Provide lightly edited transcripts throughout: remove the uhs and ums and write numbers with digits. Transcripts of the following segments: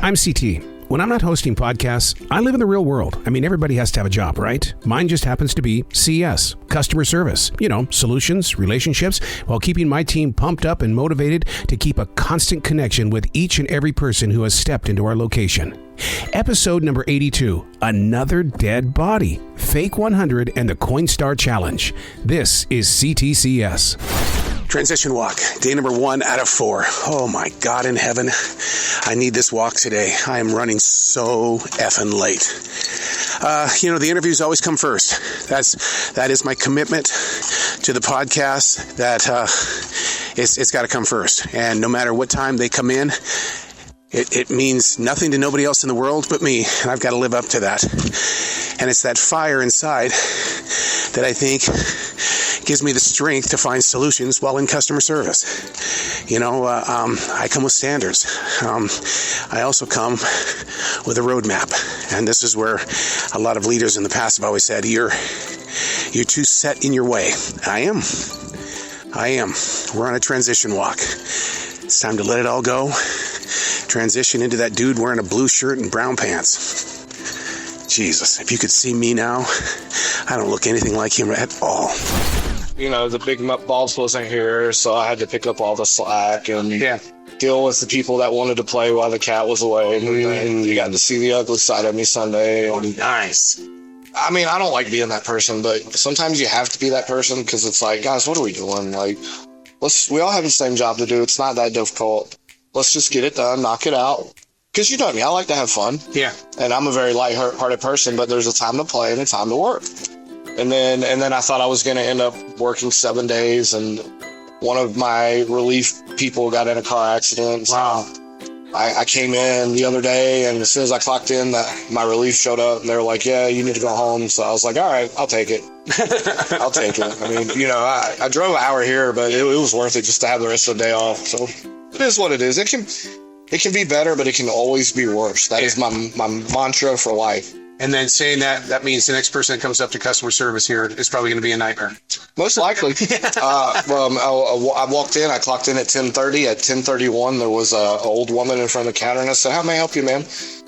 I'm CT. When I'm not hosting podcasts, I live in the real world. I mean, everybody has to have a job, right? Mine just happens to be CS, customer service. You know, solutions, relationships, while keeping my team pumped up and motivated to keep a constant connection with each and every person who has stepped into our location. Episode number 82, Another Dead Body, Fake 100 and the CoinStar Challenge. This is C.T.C.S. Transition walk, day number 1 out of 4. Oh my God in heaven, I need this walk today. I am running so effing late. The interviews always come first. That is my commitment to the podcast. That it's got to come first. And no matter what time they come in, it means nothing to nobody else in the world but me, and I've got to live up to that. And it's that fire inside that I think gives me the strength to find solutions while in customer service. I come with standards. I also come with a roadmap, and this is where a lot of leaders in the past have always said, you're too set in your way. I am. We're on a transition walk. It's time to let it all go. Transition into that dude wearing a blue shirt and brown pants. Jesus, if you could see me now, I don't look anything like him at all. The big boss wasn't here, so I had to pick up all the slack and deal with the people that wanted to play while the cat was away. And you got to see the ugly side of me Sunday. Nice. I mean, I don't like being that person, but sometimes you have to be that person because it's like, guys, what are we doing? Like, we all have the same job to do. It's not that difficult. Let's just get it done, knock it out. Because you know me, I like to have fun. Yeah. And I'm a very lighthearted person, but there's a time to play and a time to work. And then I thought I was going to end up working 7 days, and one of my relief people got in a car accident. Wow. I came in the other day, and as soon as I clocked in, my relief showed up, and they were like, yeah, you need to go home. So I was like, all right, I'll take it. I'll take it. I mean, I drove an hour here, but it was worth it just to have the rest of the day off. So it is what it is. It can be better, but it can always be worse. That is my mantra for life. And then saying that means the next person that comes up to customer service here is probably going to be a nightmare. Most likely. I walked in, I clocked in at 10:30. At 10:31, there was an old woman in front of the counter, and I said, how may I help you, ma'am?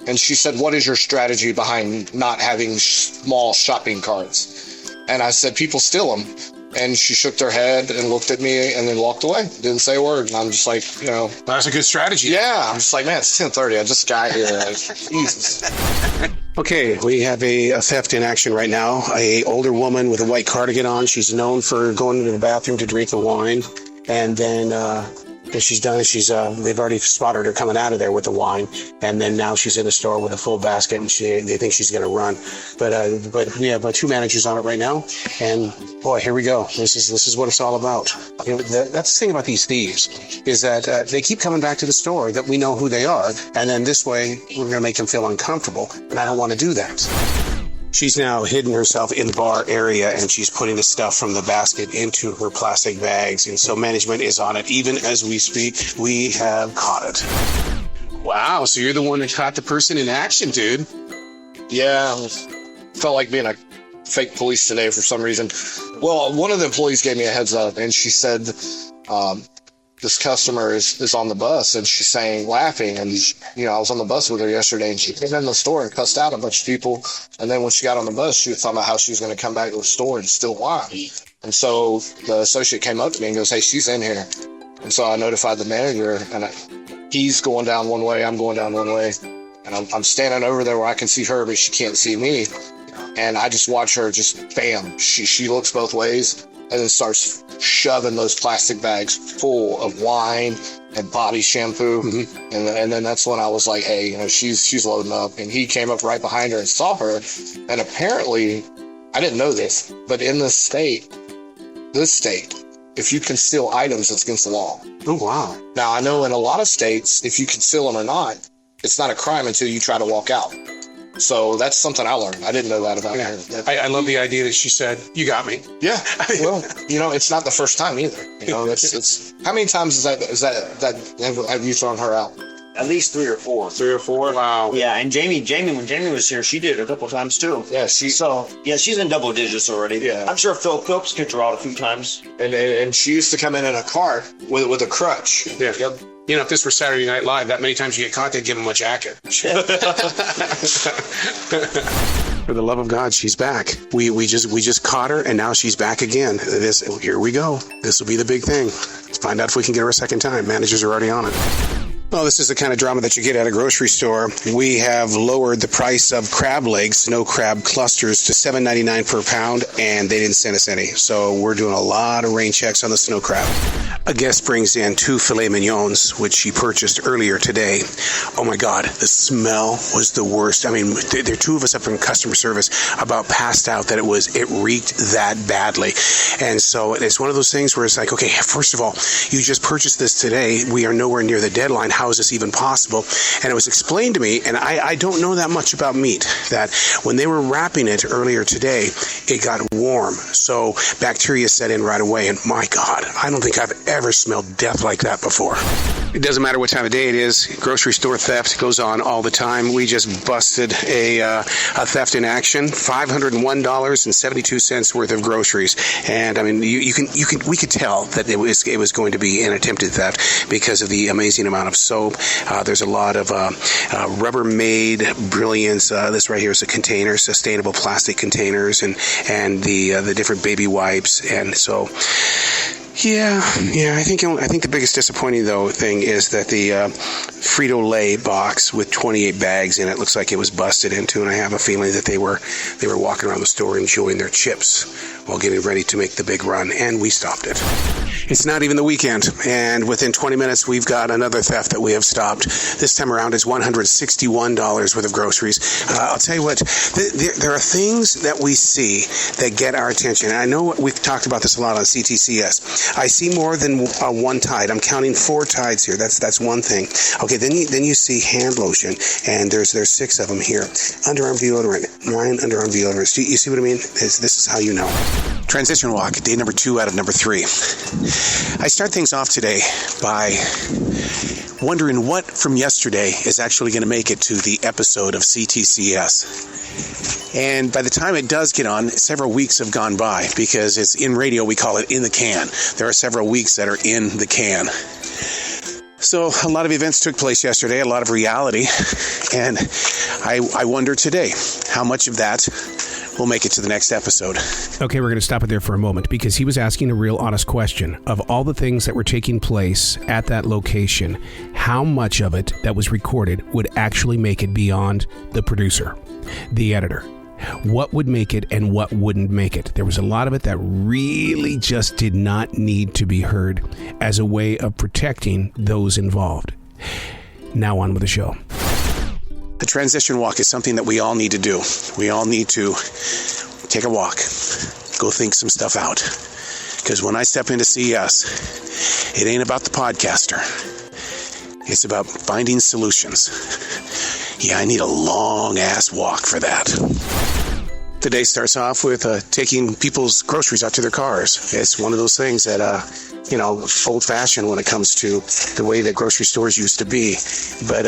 And she said, what is your strategy behind not having small shopping carts? And I said, people steal them. And she shook her head and looked at me and then walked away. Didn't say a word. And I'm just like, That's a good strategy. Yeah. I'm just like, man, it's 10:30. I just got here. Jesus. Okay, we have a theft in action right now. A older woman with a white cardigan on. She's known for going to the bathroom to drink the wine. And then as she's done, they've already spotted her coming out of there with the wine. And then now she's in the store with a full basket, and they think she's going to run. But we have 2 managers on it right now. And boy, here we go. This is what it's all about. That's the thing about these thieves is that they keep coming back to the store that we know who they are. And then this way we're going to make them feel uncomfortable. And I don't want to do that. She's now hidden herself in the bar area, and she's putting the stuff from the basket into her plastic bags. And so management is on it. Even as we speak, we have caught it. Wow, so you're the one that caught the person in action, dude. Yeah, felt like being a fake police today for some reason. Well, one of the employees gave me a heads up, and she said, this customer is on the bus, and she's saying, laughing, and I was on the bus with her yesterday, and she came in the store and cussed out a bunch of people, and then when she got on the bus, she was talking about how she was going to come back to the store and steal wine. And so the associate came up to me and goes, hey, she's in here. And so I notified the manager, and he's going down one way, I'm going down one way, and I'm standing over there where I can see her, but she can't see me. And I just watch her just, bam, she looks both ways, and then starts shoving those plastic bags full of wine and body shampoo. Mm-hmm. And then that's when I was like, hey, she's loading up. And he came up right behind her and saw her. And apparently, I didn't know this, but in this state, if you can steal items, it's against the law. Oh, wow. Now, I know in a lot of states, if you can steal them or not, it's not a crime until you try to walk out. So that's something I learned. I didn't know that about her. I love the idea that she said, you got me. Yeah. Well, it's not the first time either. It's how many times have you thrown her out? At least 3 or 4. 3 or 4? Wow. Yeah, and Jamie, when Jamie was here, she did it a couple times too. Yeah, she's in double digits already. Yeah. I'm sure Phil Phillips kicked her out a few times. And she used to come in a cart with a crutch. Yeah. Yep. You know, if this were Saturday Night Live, that many times you get caught, they'd give him a jacket. For the love of God, she's back. We just caught her, and now she's back again. Here we go. This will be the big thing. Let's find out if we can get her a second time. Managers are already on it. Well, this is the kind of drama that you get at a grocery store. We have lowered the price of crab legs, snow crab clusters, to $7.99 per pound, and they didn't send us any. So we're doing a lot of rain checks on the snow crab. A guest brings in 2 filet mignons, which she purchased earlier today. Oh my God, the smell was the worst. I mean, there are 2 of us up in customer service about passed out that it reeked that badly. And so it's one of those things where it's like, okay, first of all, you just purchased this today. We are nowhere near the deadline. How is this even possible? And it was explained to me, and I don't know that much about meat, that when they were wrapping it earlier today, it got warm. So bacteria set in right away. And my God, I don't think I've ever smelled death like that before. It doesn't matter what time of day it is. Grocery store theft goes on all the time. We just busted a theft in action. $501.72 worth of groceries. And I mean, we could tell that it was going to be an attempted theft because of the amazing amount of soap. There's a lot of Rubbermaid Brilliance. This right here is a container, sustainable plastic containers, and the different baby wipes. And so, yeah. I think the biggest disappointing thing is that the Frito-Lay box with 28 bags in it looks like it was busted into, and I have a feeling that they were walking around the store enjoying their chips while getting ready to make the big run, and we stopped it. It's not even the weekend, and within 20 minutes, we've got another theft that we have stopped. This time around, it's $161 worth of groceries. I'll tell you what, there are things that we see that get our attention, and I know we've talked about this a lot on C.T.C.S. I see more than one Tide. I'm counting 4 Tides here. That's one thing. Okay, then you see hand lotion, and there's 6 of them here. Underarm deodorant, 9 underarm deodorants. You see what I mean? This is how you know. Transition walk, day number 2 out of number 3. I start things off today by wondering what from yesterday is actually going to make it to the episode of C.T.C.S. And by the time it does get on, several weeks have gone by, because it's in radio, we call it in the can. There are several weeks that are in the can. So a lot of events took place yesterday, a lot of reality, and I wonder today how much of that will make it to the next episode. Okay, we're going to stop it there for a moment, because he was asking a real honest question. Of all the things that were taking place at that location, how much of it that was recorded would actually make it beyond the producer, the editor? What would make it and what wouldn't make it? There was a lot of it that really just did not need to be heard as a way of protecting those involved. Now on with the show. The transition walk is something that we all need to do. We all need to take a walk, go think some stuff out. Because when I step into CES, it ain't about the podcaster. It's about finding solutions. Yeah, I need a long-ass walk for that. The day starts off with taking people's groceries out to their cars. It's one of those things that, old-fashioned when it comes to the way that grocery stores used to be. But,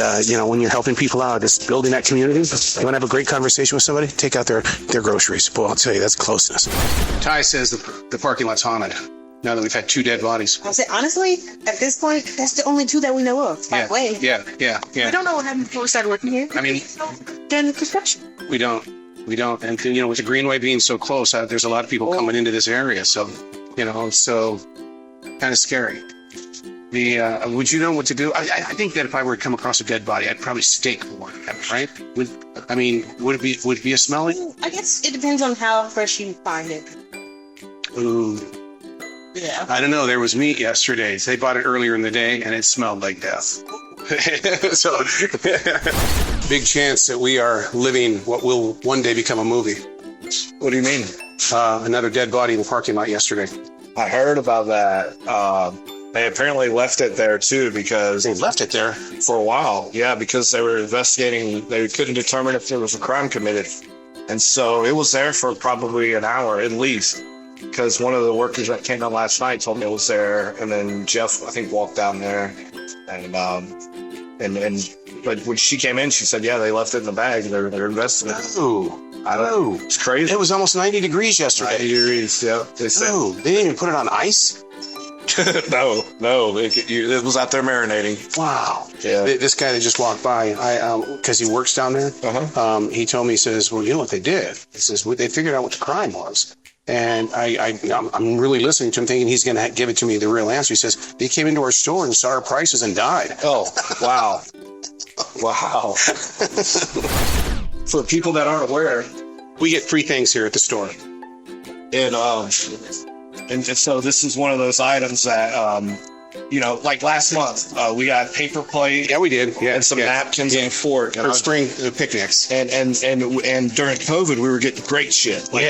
when you're helping people out, it's building that community. You want to have a great conversation with somebody? Take out their groceries. Boy, I'll tell you, that's closeness. Ty says the parking lot's haunted. Now that we've had 2 dead bodies. I'll say, honestly, at this point, that's the only 2 that we know of. By the way. Yeah. We don't know what happened before we started working here. I mean, then construction. We don't. And, with the Greenway being so close, there's a lot of people coming into this area. So, so kind of scary. Would you know what to do? I think that if I were to come across a dead body, I'd probably stake for it, right? Would it be a smelling? I guess it depends on how fresh you find it. Ooh. Yeah. I don't know. There was meat yesterday. They bought it earlier in the day, and it smelled like death. So, big chance that we are living what will one day become a movie. What do you mean? Another dead body in the parking lot yesterday. I heard about that. They apparently left it there too because they left it there for a while. Yeah, because they were investigating. They couldn't determine if there was a crime committed, and so it was there for probably an hour at least. Because one of the workers that came down last night told me it was there, and then Jeff, I think, walked down there, but when she came in, she said, "Yeah, they left it in the bag. They're investigating." Oh, I don't know. It's crazy. It was almost 90 degrees yesterday. 90 degrees. Yeah. They didn't even put it on ice. No, it was out there marinating. Wow. Yeah. This guy that just walked by, because he works down there, he told me, he says, well, you know what they did? He says, they figured out what the crime was. And I'm really listening to him, thinking he's going to give it to me the real answer. He says, they came into our store and saw our prices and died. Oh, wow. Wow. For people that aren't aware, We get free things here at the store. And so this is one of those items that, like last month, we got paper plate. Yeah, we did. Yeah, and some napkins and a fork. For spring picnics. And during COVID, we were getting great shit. We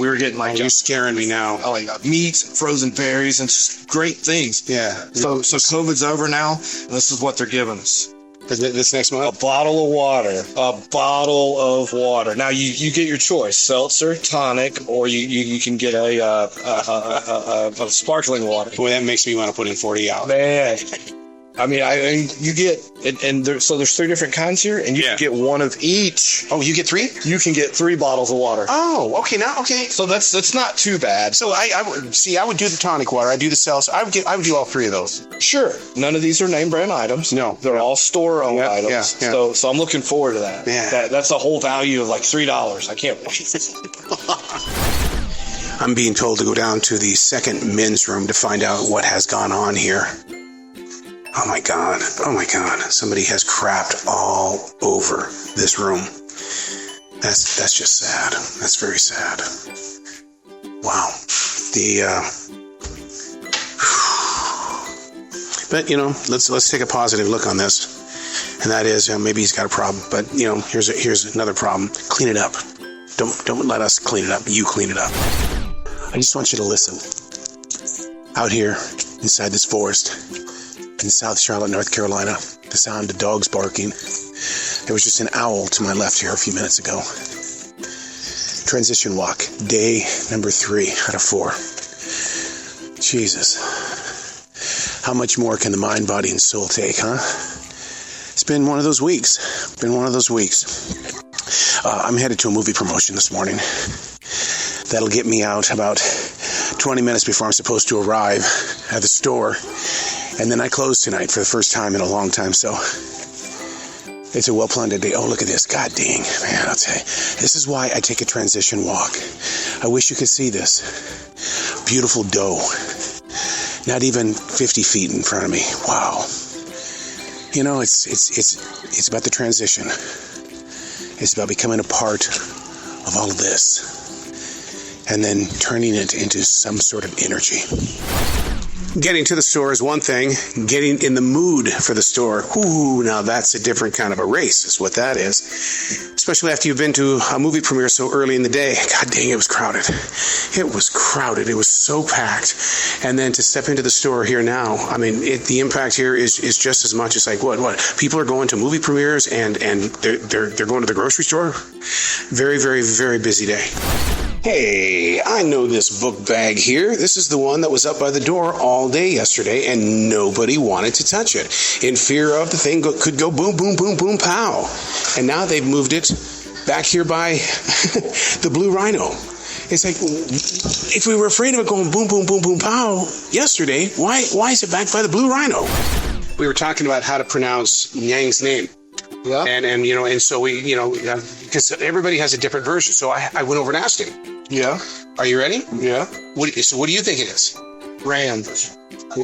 were getting You're scaring me now. Meats, frozen berries, and just great things. Yeah. So COVID's over now, and this is what they're giving us. For this next month? A bottle of water. A bottle of water. Now, you get your choice, seltzer, tonic, or you can get a sparkling water. Boy, that makes me want to put in 40 out. Man. I mean, you get, so there's 3 different kinds here, and you can get one of each. Oh, you get 3? You can get 3 bottles of water. Oh, okay, okay. So that's not too bad. So I would do the tonic water. I do the seltzer. I would do all 3 of those. Sure. None of these are name brand items. No. They're all store-owned items. Yeah. So I'm looking forward to that. Yeah. That's a whole value of like $3. I can't wait. I'm being told to go down to the second men's room to find out what has gone on here. Oh my God. Somebody has crapped all over this room. That's just sad. That's very sad. Wow. But let's take a positive look on this. And that is, maybe he's got a problem, but here's another problem. Clean it up. Don't let us clean it up. You clean it up. I just want you to listen. Out here inside this forest in South Charlotte, North Carolina, the sound of dogs barking. There was just an owl to my left here a few minutes ago. Transition walk, day number 3 out of 4. Jesus. How much more can the mind, body, and soul take, huh? It's been one of those weeks. I'm headed to a movie promotion this morning. That'll get me out about 20 minutes before I'm supposed to arrive at the store. And then I close tonight for the first time in a long time, so it's a well-planned day. Oh, look at this. God dang, man, I'll tell you. This is why I take a transition walk. I wish you could see this. Beautiful doe. Not even 50 feet in front of me. Wow. It's about the transition. It's about becoming a part of all of this. And then turning it into some sort of energy. Getting to the store is one thing. Getting in the mood for the store, now that's a different kind of a race, is what that is. Especially after you've been to a movie premiere so early in the day. God dang, it was crowded. It was so packed. And then to step into the store here now, I mean, the impact here is just as much as like what? People are going to movie premieres and they're going to the grocery store. Very, very, very busy day. Hey, I know this book bag here. This is the one that was up by the door all day yesterday, and nobody wanted to touch it, in fear of the thing could go boom, boom, boom, boom, pow. And now they've moved it back here by the Blue Rhino. It's like, if we were afraid of it going boom, boom, boom, boom, pow yesterday, why is it back by the Blue Rhino? We were talking about how to pronounce Yang's name. Yeah. And so we, because everybody has a different version. So I went over and asked him. Yeah. Are you ready? Yeah. So what do you think it is? Rand.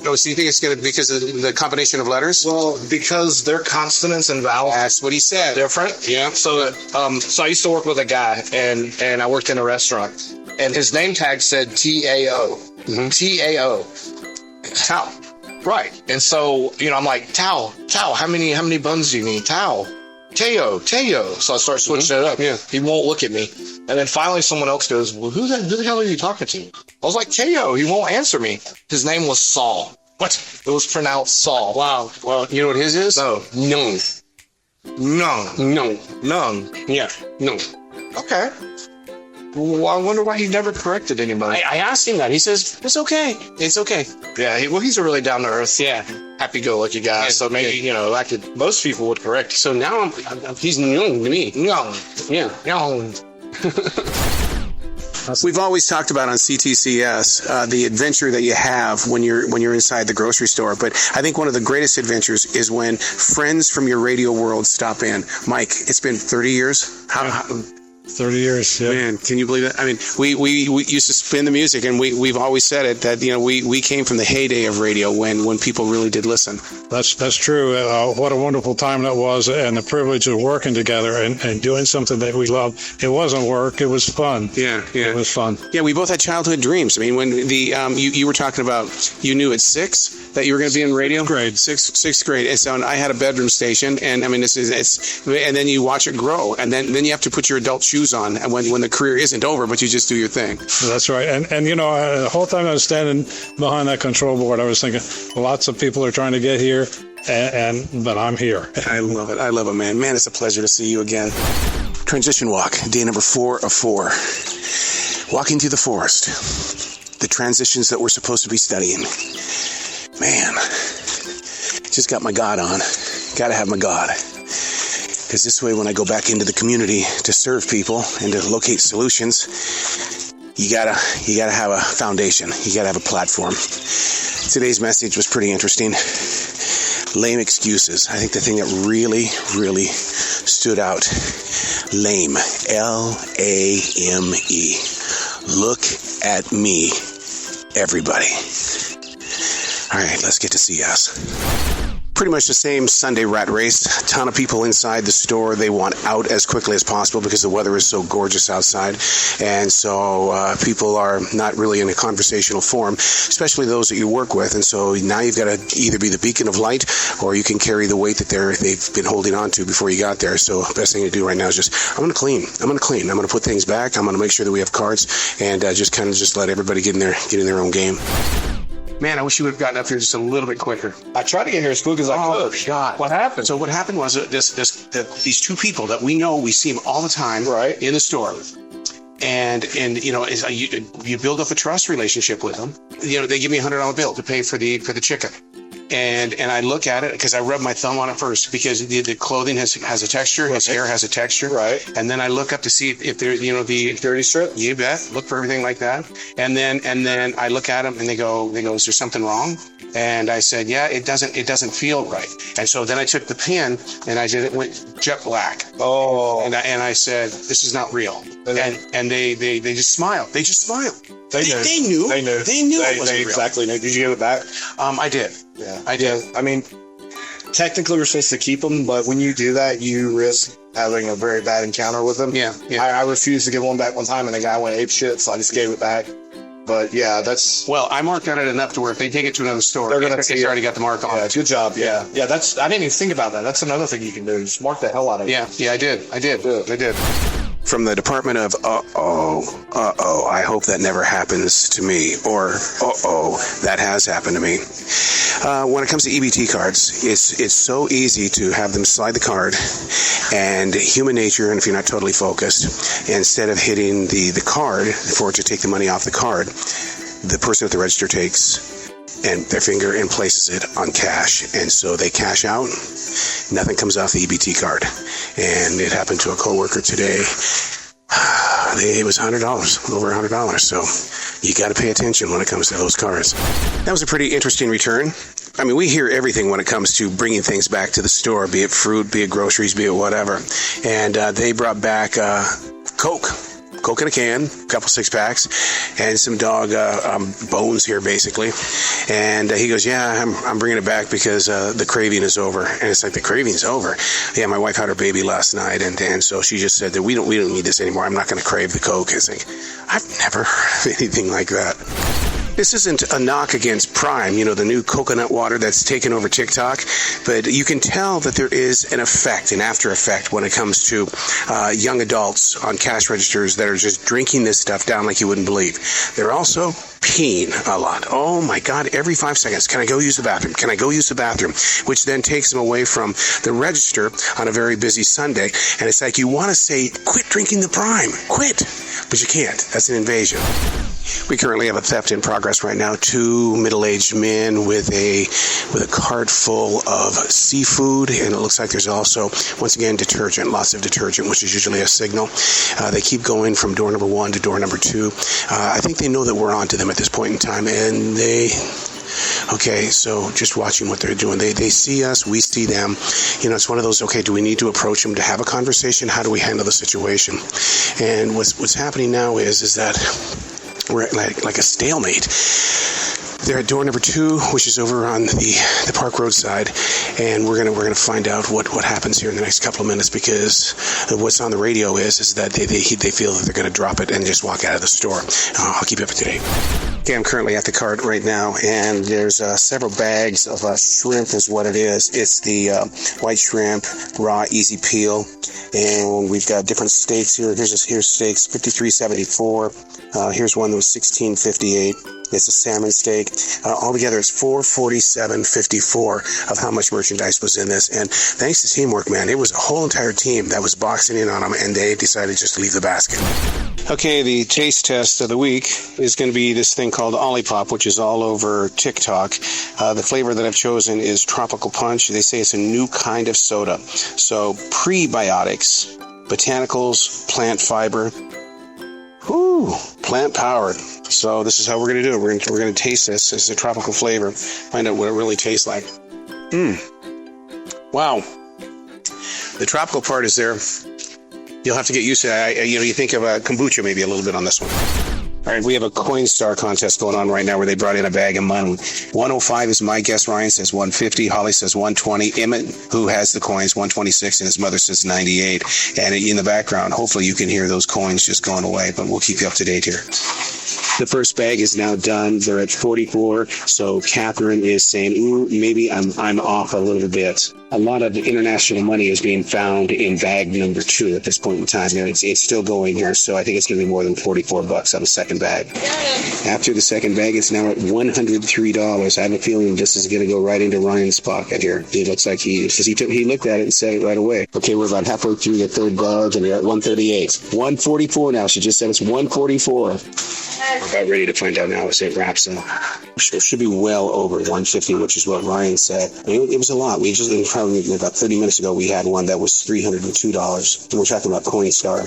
Oh, so you think it's going to be because of the combination of letters? Well, because they're consonants and vowels. That's what he said. Different. Yeah. So I used to work with a guy, and I worked in a restaurant, and his name tag said T-A-O. Mm-hmm. T-A-O. Tao. Right. And so, I'm like, Tao, how many buns do you need? Tao. Teo. So I start switching it up. Yeah. He won't look at me. And then finally someone else goes, well, who the hell are you talking to? I was like, Teo. He won't answer me. His name was Saul. What? It was pronounced Saul. Wow. Well, you know what his is? No. Nung. Yeah. No. Okay. Well, I wonder why he never corrected anybody. I asked him that. He says, it's okay. Yeah, he's a really down-to-earth, happy-go-lucky guy. Yeah, so maybe, most people would correct. So now he's young to me. Young. Yeah. Young. We've always talked about on C.T.C.S. The adventure that you have when you're inside the grocery store. But I think one of the greatest adventures is when friends from your radio world stop in. Mike, it's been 30 years. How 30 years, yeah. Man, can you believe that? I mean, we used to spin the music, and we've always said it that we came from the heyday of radio when people really did listen. That's true. What a wonderful time that was, and the privilege of working together and doing something that we love. It wasn't work; it was fun. Yeah. It was fun. Yeah, we both had childhood dreams. I mean, when you were talking about, you knew at 6 that you were going to be in radio. Sixth grade, and so I had a bedroom station, and I mean, and then you watch it grow, and then you have to put your adult shoes on, and when the career isn't over, but you just do your thing. That's right. And the whole time I was standing behind that control board, I was thinking, lots of people are trying to get here, but I'm here. I love it. I love it, man. Man, it's a pleasure to see you again. Transition walk, day number 4 of 4. Walking through the forest. The transitions that we're supposed to be studying. Man, just got my God on. Got to have my God. Because this way, when I go back into the community to serve people and to locate solutions, you gotta have a foundation. You gotta have a platform. Today's message was pretty interesting. Lame excuses. I think the thing that really, really stood out. Lame. L-A-M-E. Look at me, everybody. All right, let's get to CS. Pretty much the same Sunday rat race. A ton of people inside the store. They want out as quickly as possible because the weather is so gorgeous outside. And so people are not really in a conversational form, especially those that you work with. And so now you've got to either be the beacon of light, or you can carry the weight that they've been holding on to before you got there. So the best thing to do right now is just, I'm going to clean. I'm going to put things back. I'm going to make sure that we have cards, and just let everybody get in their own game. Man, I wish you would have gotten up here just a little bit quicker. I tried to get here as quick as I could. Oh, God. What happened? So what happened was these two people that we know, we see them all the time, right, in the store. And you build up a trust relationship with them. They give me a $100 bill to pay for the chicken. And I look at it because I rub my thumb on it first, because the clothing has a texture, his hair has a texture. Right. And then I look up to see if there's the security strip. You bet. Look for everything like that. And then I look at them and they go, is there something wrong? And I said, yeah, it doesn't feel right. And so then I took the pin and it went jet black. Oh. And I said, this is not real. And they just smiled. They just smiled. They knew. They knew it wasn't real. Exactly knew. Did you give it back? I did. Yeah. I did. I mean, technically we're supposed to keep them, but when you do that, you risk having a very bad encounter with them. Yeah. I refused to give one back one time, and the guy went ape shit, so I just gave it back. But yeah, that's... Well, I marked on it enough to where if they take it to another store, they're going to see it's already got the mark on. Yeah, good job. Yeah. I didn't even think about that. That's another thing you can do. Just mark the hell out of it. Yeah, I did. I did. From the Department of I hope that never happens to me, or that has happened to me. When it comes to EBT cards, it's so easy to have them slide the card, and human nature, and if you're not totally focused, instead of hitting the card for it to take the money off the card, the person at the register takes and their finger and places it on cash, and so they cash out. Nothing comes off the EBT card, and it happened to a coworker today. It was $100, over $100. So you got to pay attention when it comes to those cards. That was a pretty interesting return. I mean, we hear everything when it comes to bringing things back to the store, be it fruit, be it groceries, be it whatever. And they brought back Coke in a can, a couple 6-packs, and some dog bones here, basically. And he goes, yeah, I'm bringing it back because the craving is over. And it's like, the craving's over? Yeah, my wife had her baby last night, and so she just said that we don't need this anymore. I'm not going to crave the Coke. It's like, I've never heard anything like that. This isn't a knock against Prime, the new coconut water that's taken over TikTok, but you can tell that there is an after effect when it comes to young adults on cash registers that are just drinking this stuff down like you wouldn't believe. They're also peeing a lot. Oh my God, every 5 seconds, can I go use the bathroom? Can I go use the bathroom? Which then takes them away from the register on a very busy Sunday. And it's like, you want to say, quit drinking the Prime, quit, but you can't. That's an invasion. We currently have a theft in progress right now. 2 middle-aged men with a cart full of seafood, and it looks like there's also, once again, detergent, lots of detergent, which is usually a signal. They keep going from door number 1 to door number 2. I think they know that we're on to them at this point in time, and okay, so just watching what they're doing. They see us, we see them. You know, it's one of those, okay, do we need to approach them to have a conversation? How do we handle the situation? And what's happening now is that we're at like a stalemate. They're at door number 2, which is over on the Park Road side, and we're gonna find out what happens here in the next couple of minutes, because what's on the radio is that they feel that they're gonna drop it and just walk out of the store. I'll keep you up to date. Okay, I'm currently at the cart right now, and there's several bags of shrimp is what it is. It's the white shrimp, raw, easy peel, and we've got different steaks here. Here's steaks, $53.74. Here's one that was $16.58. It's a salmon steak. Altogether, it's $447.54 of how much merchandise was in this. And thanks to teamwork, man, it was a whole entire team that was boxing in on them, and they decided just to leave the basket. Okay, the taste test of the week is going to be this thing called Olipop, which is all over TikTok. The flavor that I've chosen is Tropical Punch. They say it's a new kind of soda. So prebiotics, botanicals, plant fiber, plant powered. So this is how we're going to do it. We're going to taste this. This is a tropical flavor. Find out what it really tastes like. Wow. The tropical part is there. You'll have to get used to it. You think of kombucha maybe a little bit on this one. All right, we have a CoinStar contest going on right now where they brought in a bag of money. 105 is my guess. Ryan says 150. Holly says 120. Emmett, who has the coins, 126, and his mother says 98. And in the background, hopefully you can hear those coins just going away, but we'll keep you up to date here. The first bag is now done. They're at 44. So Catherine is saying, maybe I'm off a little bit. A lot of international money is being found in bag number 2 at this point in time. It's still going here, so I think it's going to be more than $44 on the second bag. After the second bag, it's now at $103. I have a feeling this is going to go right into Ryan's pocket here. It looks like he looked at it and said it right away. Okay, we're about halfway through the third bag, and we're at 138. 144 now. She just said it's 144. We're about ready to find out now as it wraps up. It should be well over 150, which is what Ryan said. It was a lot. Probably about 30 minutes ago, we had one that was $302. And we're talking about CoinStar.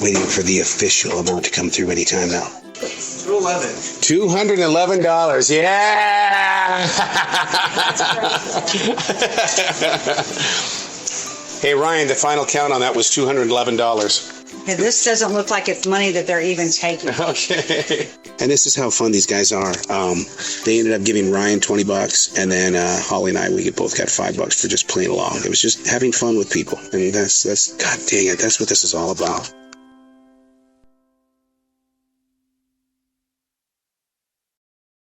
Waiting for the official amount to come through anytime now. $211. Yeah! Hey, Ryan, the final count on that was $211. And this doesn't look like it's money that they're even taking. Okay. And this is how fun these guys are. They ended up giving Ryan $20, and then Holly and I, we both got $5 for just playing along. It was just having fun with people. And that's God dang it, that's what this is all about.